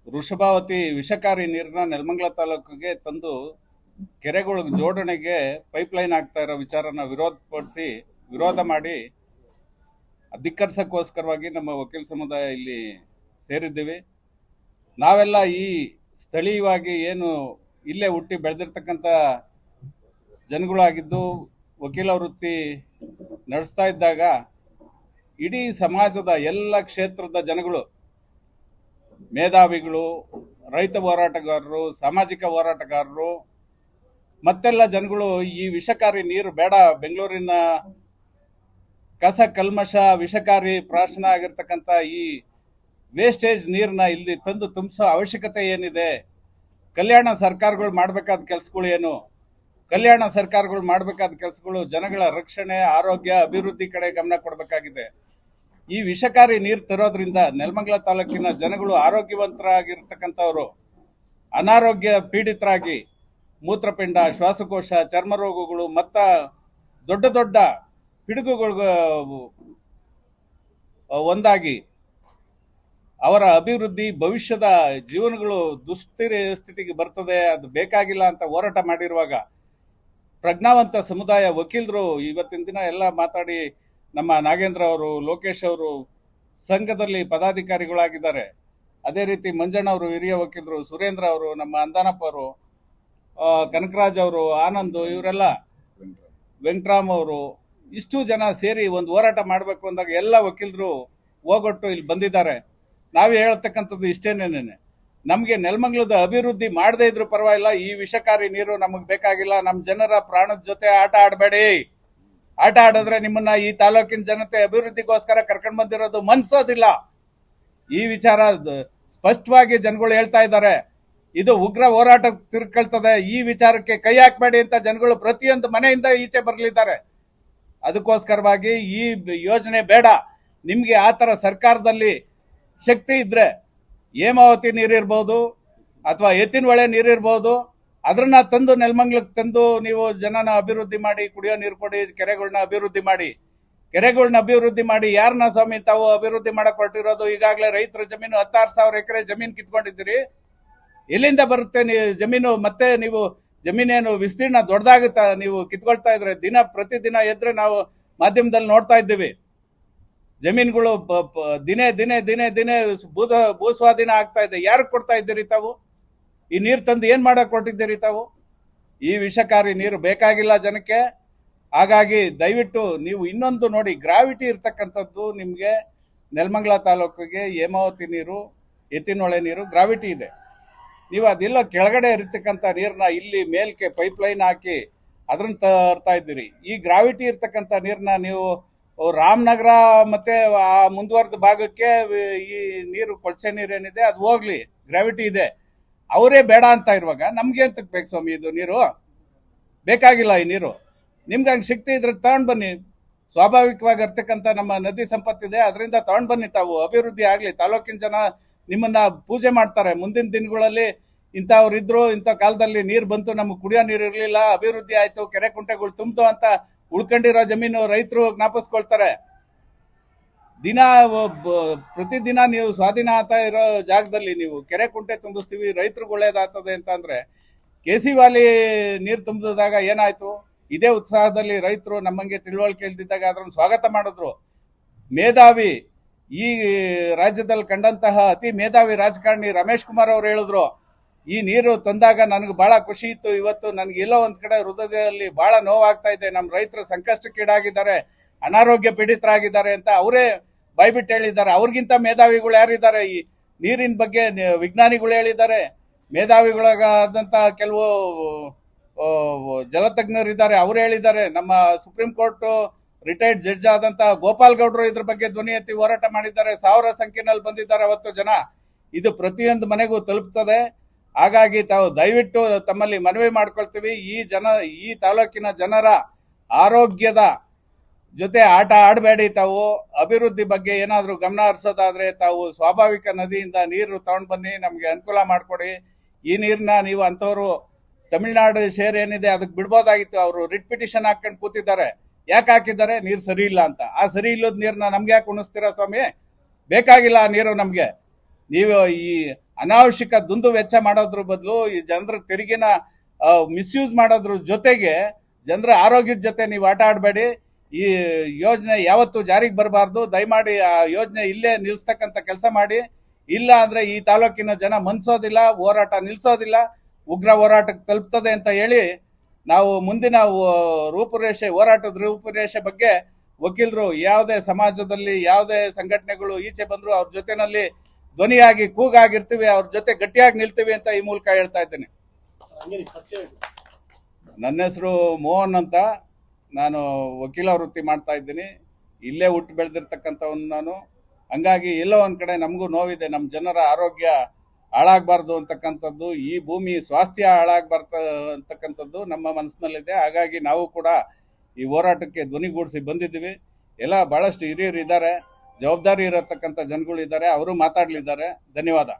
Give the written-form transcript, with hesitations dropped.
ವೃಷಭಾವತಿ ವಿಷಕಾರಿ ನೀರನ್ನ ನೆಲಮಂಗಲ ತಾಲೂಕಿಗೆ ತಂದು ಕೆರೆಗಳ ಜೋಡಣೆಗೆ ಪೈಪ್ಲೈನ್ ಆಗ್ತಾ ಇರೋ ವಿಚಾರನ ವಿರೋಧ ಮಾಡಿ ಧಿಕ್ಕರಿಸಕ್ಕೋಸ್ಕರವಾಗಿ ನಮ್ಮ ವಕೀಲ ಸಮುದಾಯ ಇಲ್ಲಿ ಸೇರಿದ್ದೀವಿ. ನಾವೆಲ್ಲ ಈ ಸ್ಥಳೀಯವಾಗಿ ಏನು ಇಲ್ಲೇ ಹುಟ್ಟಿ ಬೆಳೆದಿರ್ತಕ್ಕಂಥ ಜನಗಳಾಗಿದ್ದು ವಕೀಲ ವೃತ್ತಿ ನಡೆಸ್ತಾ ಇದ್ದಾಗ ಇಡೀ ಸಮಾಜದ ಎಲ್ಲ ಕ್ಷೇತ್ರದ ಜನಗಳು, ಮೇಧಾವಿಗಳು, ರೈತ ಹೋರಾಟಗಾರರು, ಸಾಮಾಜಿಕ ಹೋರಾಟಗಾರರು ಮತ್ತೆಲ್ಲ ಜನಗಳು ಈ ವಿಷಕಾರಿ ನೀರು ಬೇಡ, ಬೆಂಗಳೂರಿನ ಕಸ ಕಲ್ಮಶ ವಿಷಕಾರಿ ಪ್ರಾಶನ ಆಗಿರ್ತಕ್ಕಂಥ ಈ ವೇಸ್ಟೇಜ್ ನೀರನ್ನ ಇಲ್ಲಿ ತಂದು ತುಂಬಿಸೋ ಅವಶ್ಯಕತೆ ಏನಿದೆ, ಕಲ್ಯಾಣ ಸರ್ಕಾರಗಳು ಮಾಡಬೇಕಾದ ಕೆಲಸಗಳು ಏನು, ಕಲ್ಯಾಣ ಸರ್ಕಾರಗಳು ಮಾಡಬೇಕಾದ ಕೆಲಸಗಳು ಜನಗಳ ರಕ್ಷಣೆ, ಆರೋಗ್ಯ, ಅಭಿವೃದ್ಧಿ ಕಡೆ ಗಮನ ಕೊಡಬೇಕಾಗಿದೆ. ಈ ವಿಷಕಾರಿ ನೀರು ತರೋದ್ರಿಂದ ನೆಲಮಂಗಲ ತಾಲೂಕಿನ ಜನಗಳು ಆರೋಗ್ಯವಂತರಾಗಿರ್ತಕ್ಕಂಥವ್ರು ಅನಾರೋಗ್ಯ ಪೀಡಿತರಾಗಿ ಮೂತ್ರಪಿಂಡ, ಶ್ವಾಸಕೋಶ, ಚರ್ಮ ರೋಗಗಳು ಮತ್ತ ದೊಡ್ಡ ದೊಡ್ಡ ಪಿಡುಗುಗಳು ಒಂದಾಗಿ ಅವರ ಅಭಿವೃದ್ಧಿ, ಭವಿಷ್ಯದ ಜೀವನಗಳು ಸ್ಥಿತಿಗೆ ಬರ್ತದೆ. ಅದು ಬೇಕಾಗಿಲ್ಲ ಅಂತ ಹೋರಾಟ ಮಾಡಿರುವಾಗ ಪ್ರಜ್ಞಾವಂತ ಸಮುದಾಯ ವಕೀಲರು ಇವತ್ತಿನ ದಿನ ಎಲ್ಲ ಮಾತಾಡಿ, ನಮ್ಮ ನಾಗೇಂದ್ರ ಅವರು, ಲೋಕೇಶ್ ಅವರು ಸಂಘದಲ್ಲಿ ಪದಾಧಿಕಾರಿಗಳಾಗಿದ್ದಾರೆ. ಅದೇ ರೀತಿ ಮಂಜಣ್ಣ ಅವರು ಹಿರಿಯ ವಕೀಲರು, ಸುರೇಂದ್ರ ಅವರು, ನಮ್ಮ ಅಂದಾನಪ್ಪ ಅವರು, ಕನಕರಾಜ್ ಅವರು, ಆನಂದ್, ಇವರೆಲ್ಲ ವೆಂಕಟರಾಮ್ ಅವರು, ಇಷ್ಟು ಜನ ಸೇರಿ ಒಂದು ಹೋರಾಟ ಮಾಡಬೇಕು ಅಂದಾಗ ಎಲ್ಲ ವಕೀಲರು ಹೋಗೊಟ್ಟು ಇಲ್ಲಿ ಬಂದಿದ್ದಾರೆ. ನಾವೇ ಹೇಳ್ತಕ್ಕಂಥದ್ದು ಇಷ್ಟೇನೇನೆ, ನಮಗೆ ನೆಲಮಂಗಲದ ಅಭಿವೃದ್ಧಿ ಮಾಡದೇ ಇದ್ರೂ ಪರವಾಗಿಲ್ಲ, ಈ ವಿಷಕಾರಿ ನೀರು ನಮಗೆ ಬೇಕಾಗಿಲ್ಲ. ನಮ್ಮ ಜನರ ಪ್ರಾಣದ ಜೊತೆ ಆಟ ಆಡಬೇಡಿ. ಆಟ ಆಡಿದ್ರೆ ನಿಮ್ಮನ್ನ ಈ ತಾಲೂಕಿನ ಜನತೆ ಅಭಿವೃದ್ಧಿಗೋಸ್ಕರ ಕರ್ಕೊಂಡು ಬಂದಿರೋದು ಮನ್ಸೋದಿಲ್ಲ. ಈ ವಿಚಾರ ಸ್ಪಷ್ಟವಾಗಿ ಜನಗಳು ಹೇಳ್ತಾ ಇದ್ದಾರೆ. ಇದು ಉಗ್ರ ಹೋರಾಟ ತಿರ್ಕೊಳ್ತದೆ. ಈ ವಿಚಾರಕ್ಕೆ ಕೈ ಹಾಕಬೇಡಿ ಅಂತ ಜನಗಳು ಪ್ರತಿಯೊಂದು ಮನೆಯಿಂದ ಈಚೆ ಬರಲಿದ್ದಾರೆ. ಅದಕ್ಕೋಸ್ಕರವಾಗಿ ಈ ಯೋಜನೆ ಬೇಡ. ನಿಮ್ಗೆ ಆ ಥರ ಸರ್ಕಾರದಲ್ಲಿ ಶಕ್ತಿ ಇದ್ರೆ ಹೇಮಾವತಿ ನೀರಿರ್ಬೋದು ಅಥವಾ ಎತ್ತಿನಹೊಳೆ ನೀರಿರ್ಬೋದು, ಅದನ್ನ ತಂದು ನೆಲಮಂಗಲಕ್ಕೆ ತಂದು ನೀವು ಜನನ ಅಭಿವೃದ್ಧಿ ಮಾಡಿ, ಕುಡಿಯೋ ನೀರು ಕೊಡಿ, ಕೆರೆಗಳನ್ನ ಅಭಿವೃದ್ಧಿ ಮಾಡಿ. ಕೆರೆಗಳನ್ನ ಅಭಿವೃದ್ಧಿ ಮಾಡಿ ಯಾರನ್ನ ಸ್ವಾಮಿ ತಾವು ಅಭಿವೃದ್ಧಿ ಮಾಡಕ್ ಹೊರಟಿರೋದು? ಈಗಾಗಲೇ ರೈತರ ಜಮೀನು 16,000 ಎಕರೆ ಜಮೀನು ಕಿತ್ಕೊಂಡಿದ್ದೀರಿ. ಎಲ್ಲಿಂದ ಬರುತ್ತೆ ನೀವು ಜಮೀನು? ಮತ್ತೆ ನೀವು ಜಮೀನೇನು ವಿಸ್ತೀರ್ಣ ದೊಡ್ಡದಾಗುತ್ತಾ? ನೀವು ಕಿತ್ಕೊಳ್ತಾ ಇದ್ರೆ ಪ್ರತಿದಿನ ಎದ್ರೆ ನಾವು ಮಾಧ್ಯಮದಲ್ಲಿ ನೋಡ್ತಾ ಇದ್ದೀವಿ, ಜಮೀನುಗಳು ದಿನೇ ದಿನೇ ದಿನೇ ದಿನೇ ಭೂಸ್ವಾಧೀನ ಆಗ್ತಾ ಇದೆ. ಯಾರಿಗೆ ಕೊಡ್ತಾ ಇದ್ದೀರಿ ತಾವು? ಈ ನೀರು ತಂದು ಏನ್ ಮಾಡಕ್ ಕೊಟ್ಟಿದ್ದೀರಿ ತಾವು? ಈ ವಿಷಕಾರಿ ನೀರು ಬೇಕಾಗಿಲ್ಲ ಜನಕ್ಕೆ. ಹಾಗಾಗಿ ದಯವಿಟ್ಟು ನೀವು ಇನ್ನೊಂದು ನೋಡಿ, ಗ್ರಾವಿಟಿ ಇರ್ತಕ್ಕಂಥದ್ದು ನಿಮಗೆ ನೆಲಮಂಗಲ ತಾಲೂಕಿಗೆ ಹೇಮಾವತಿ ನೀರು, ಎತ್ತಿನಹೊಳೆ ನೀರು ಗ್ರಾವಿಟಿ ಇದೆ. ನೀವು ಅದೆಲ್ಲ ಕೆಳಗಡೆ ಇರ್ತಕ್ಕಂಥ ನೀರನ್ನ ಇಲ್ಲಿ ಮೇಲ್ಕೆ ಪೈಪ್ಲೈನ್ ಹಾಕಿ ಅದನ್ನ ತರ್ತಾ ಇದ್ದೀರಿ. ಈ ಗ್ರಾವಿಟಿ ಇರ್ತಕ್ಕಂಥ ನೀರನ್ನ ನೀವು ರಾಮನಗರ ಮತ್ತೆ ಆ ಮುಂದುವರೆದ ಭಾಗಕ್ಕೆ ಈ ನೀರು, ಕೊಳಚೆ ನೀರೇನಿದೆ ಅದು ಹೋಗ್ಲಿ, ಗ್ರಾವಿಟಿ ಇದೆ. ಅವರೇ ಬೇಡ ಅಂತ ಇರುವಾಗ ನಮ್ಗೆ ಎಂತಕ್ಕೆ ಬೇಕು ಸ್ವಾಮಿ ಇದು ನೀರು? ಬೇಕಾಗಿಲ್ಲ ಈ ನೀರು. ನಿಮ್ಗೆ ಹಂಗೆ ಶಕ್ತಿ ಇದ್ರೆ ತಗೊಂಡ್ ಬನ್ನಿ. ಸ್ವಾಭಾವಿಕವಾಗಿ ಇರ್ತಕ್ಕಂಥ ನಮ್ಮ ನದಿ ಸಂಪತ್ತಿದೆ, ಅದರಿಂದ ತಗೊಂಡ್ ಬನ್ನಿ. ತಾವು ಅಭಿವೃದ್ಧಿ ಆಗ್ಲಿ. ತಾಲೂಕಿನ ಜನ ನಿಮ್ಮನ್ನ ಪೂಜೆ ಮಾಡ್ತಾರೆ. ಮುಂದಿನ ದಿನಗಳಲ್ಲಿ ಇಂಥವ್ರು ಇದ್ರು, ಇಂಥ ಕಾಲದಲ್ಲಿ ನೀರು ಬಂತು, ನಮ್ಗೆ ಕುಡಿಯೋ ನೀರು ಇರಲಿಲ್ಲ, ಅಭಿವೃದ್ಧಿ ಆಯ್ತು, ಕೆರೆ ಕುಂಟೆಗಳು ತುಂಬ್ತು ಅಂತ ಉಳ್ಕೊಂಡಿರೋ ಜಮೀನು ರೈತರು ಜ್ಞಾಪಿಸ್ಕೊಳ್ತಾರೆ. ಪ್ರತಿದಿನ ನೀವು ಸ್ವಾಧೀನ ಆಗ್ತಾ ಇರೋ ಜಾಗದಲ್ಲಿ ನೀವು ಕೆರೆ ಕುಂಟೆ ತುಂಬಿಸ್ತೀವಿ, ರೈತರಿಗೆ ಒಳ್ಳೇದಾಗ್ತದೆ ಅಂತ ಅಂದ್ರೆ, ಕೆಸಿ ವಾಲಿ ನೀರು ತುಂಬಿದಾಗ ಏನಾಯ್ತು? ಇದೇ ಉತ್ಸಾಹದಲ್ಲಿ ರೈತರು ನಮ್ಮಂಗೆ ತಿಳುವಳಿಕೆ ಇಲ್ದಿದ್ದಾಗ ಅದನ್ನು ಸ್ವಾಗತ ಮಾಡಿದ್ರು. ಮೇಧಾವಿ, ಈ ರಾಜ್ಯದಲ್ಲಿ ಕಂಡಂತಹ ಅತಿ ಮೇಧಾವಿ ರಾಜಕಾರಣಿ ರಮೇಶ್ ಕುಮಾರ್ ಅವರು ಹೇಳಿದ್ರು, ಈ ನೀರು ತಂದಾಗ ನನಗೆ ಬಹಳ ಖುಷಿ ಇತ್ತು. ಇವತ್ತು ನನಗೆ ಎಲ್ಲೋ ಒಂದ್ ಕಡೆ ಹೃದಯದಲ್ಲಿ ಬಹಳ ನೋವಾಗ್ತಾ ಇದೆ. ನಮ್ಮ ರೈತರು ಸಂಕಷ್ಟಕ್ಕೀಡಾಗಿದ್ದಾರೆ, ಅನಾರೋಗ್ಯ ಪೀಡಿತರಾಗಿದ್ದಾರೆ ಅಂತ ಅವರೇ ಬಾಯ್ಬಿಟ್ಟು ಹೇಳಿದ್ದಾರೆ. ಅವ್ರಿಗಿಂತ ಮೇಧಾವಿಗಳು ಯಾರಿದ್ದಾರೆ? ಈ ನೀರಿನ ಬಗ್ಗೆ ವಿಜ್ಞಾನಿಗಳು ಹೇಳಿದ್ದಾರೆ, ಮೇಧಾವಿಗಳಾದಂತ ಕೆಲವು ಜಲತಜ್ಞರಿದ್ದಾರೆ, ಅವ್ರು ಹೇಳಿದ್ದಾರೆ. ನಮ್ಮ ಸುಪ್ರೀಂ ಕೋರ್ಟ್ ರಿಟೈರ್ಡ್ ಜಡ್ಜ್ ಆದಂತ ಗೋಪಾಲ್ ಗೌಡ್ರು ಇದ್ರ ಬಗ್ಗೆ ಧ್ವನಿ ಎತ್ತಿ ಹೋರಾಟ ಮಾಡಿದ್ದಾರೆ. 1000 ಸಂಖ್ಯೆನಲ್ಲಿ ಬಂದಿದ್ದಾರೆ ಅವತ್ತು ಜನ. ಇದು ಪ್ರತಿಯೊಂದು ಮನೆಗೂ ತಲುಪ್ತದೆ. ಹಾಗಾಗಿ ತಾವು ದಯವಿಟ್ಟು ತಮ್ಮಲ್ಲಿ ಮನವಿ ಮಾಡ್ಕೊಳ್ತೀವಿ, ಈ ತಾಲೂಕಿನ ಜನರ ಆರೋಗ್ಯದ ಜೊತೆ ಆಟ ಆಡಬೇಡಿ. ತಾವು ಅಭಿವೃದ್ಧಿ ಬಗ್ಗೆ ಏನಾದರೂ ಗಮನ ಹರಿಸೋದಾದ್ರೆ ತಾವು ಸ್ವಾಭಾವಿಕ ನದಿಯಿಂದ ನೀರು ತಗೊಂಡು ಬನ್ನಿ, ನಮಗೆ ಅನುಕೂಲ ಮಾಡಿಕೊಡಿ. ಈ ನೀರನ್ನ ನೀವು ಅಂಥವ್ರು ತಮಿಳುನಾಡು ಶೇರ್ ಏನಿದೆ ಅದಕ್ಕೆ ಬಿಡ್ಬೋದಾಗಿತ್ತು. ಅವರು ರಿಟ್ ಪಿಟಿಷನ್ ಹಾಕೊಂಡು ಕೂತಿದ್ದಾರೆ. ಯಾಕೆ ಹಾಕಿದ್ದಾರೆ? ನೀರು ಸರಿ ಇಲ್ಲ ಅಂತ. ಆ ಸರಿ ಇಲ್ಲದ ನೀರನ್ನ ನಮ್ಗೆ ಯಾಕೆ ಉಣಿಸ್ತೀರಾ ಸ್ವಾಮಿ? ಬೇಕಾಗಿಲ್ಲ ಆ ನೀರು ನಮ್ಗೆ. ನೀವು ಈ ಅನಾವಶ್ಯಕ ದುಂದು ವೆಚ್ಚ ಮಾಡೋದ್ರ ಬದಲು ಈ ಜನರ ತೆರಿಗೆನ ಮಿಸ್ಯೂಸ್ ಮಾಡೋದ್ರ ಜೊತೆಗೆ ಜನರ ಆರೋಗ್ಯದ ಜೊತೆ ನೀವು ಆಟ ಆಡಬೇಡಿ. ಈ ಯೋಜನೆ ಯಾವತ್ತೂ ಜಾರಿಗೆ ಬರಬಾರ್ದು. ದಯಮಾಡಿ ಆ ಯೋಜನೆ ಇಲ್ಲೇ ನಿಲ್ಲಿಸ್ತಕ್ಕಂಥ ಕೆಲಸ ಮಾಡಿ. ಇಲ್ಲ ಅಂದ್ರೆ ಈ ತಾಲೂಕಿನ ಜನ ಮನ್ಸೋದಿಲ್ಲ, ಹೋರಾಟ ನಿಲ್ಸೋದಿಲ್ಲ, ಉಗ್ರ ಹೋರಾಟಕ್ಕೆ ತಲುಪ್ತದೆ ಅಂತ ಹೇಳಿ ನಾವು ಮುಂದಿನ ಹೋರಾಟದ ರೂಪುರೇಷೆ ಬಗ್ಗೆ ವಕೀಲರು ಯಾವುದೇ ಸಮಾಜದಲ್ಲಿ ಯಾವುದೇ ಸಂಘಟನೆಗಳು ಈಚೆ ಬಂದ್ರು ಅವ್ರ ಜೊತೆನಲ್ಲಿ ಧ್ವನಿಯಾಗಿ ಕೂಗಾಗಿರ್ತೀವಿ, ಅವ್ರ ಜೊತೆ ಗಟ್ಟಿಯಾಗಿ ನಿಲ್ತೀವಿ ಅಂತ ಈ ಮೂಲಕ ಹೇಳ್ತಾ ಇದ್ದೇನೆ. ನನ್ನ ಹೆಸರು ಮೋಹನ್ ಅಂತ. ನಾನು ವಕೀಲ ವೃತ್ತಿ ಮಾಡ್ತಾ ಇದ್ದೀನಿ. ಇಲ್ಲೇ ಹುಟ್ಟು ಬೆಳೆದಿರ್ತಕ್ಕಂಥವನು ನಾನು. ಹಂಗಾಗಿ ಎಲ್ಲೋ ಒಂದ್ ಕಡೆ ನಮಗೂ ನೋವಿದೆ. ನಮ್ಮ ಜನರ ಆರೋಗ್ಯ ಹಾಳಾಗಬಾರ್ದು ಅಂತಕ್ಕಂಥದ್ದು, ಈ ಭೂಮಿ ಸ್ವಾಸ್ಥ್ಯ ಹಾಳಾಗಬಾರ್ದು ಅಂತಕ್ಕಂಥದ್ದು ನಮ್ಮ ಮನಸ್ಸಿನಲ್ಲಿದೆ. ಹಾಗಾಗಿ ನಾವು ಕೂಡ ಈ ಹೋರಾಟಕ್ಕೆ ಧ್ವನಿಗೂಡಿಸಿ ಬಂದಿದ್ದೀವಿ. ಎಲ್ಲ ಬಹಳಷ್ಟು ಹಿರಿಯರು ಇದ್ದಾರೆ, ಜವಾಬ್ದಾರಿ ಇರತಕ್ಕಂಥ ಜನಗಳು ಇದ್ದಾರೆ, ಅವರು ಮಾತಾಡಲಿದ್ದಾರೆ. ಧನ್ಯವಾದ.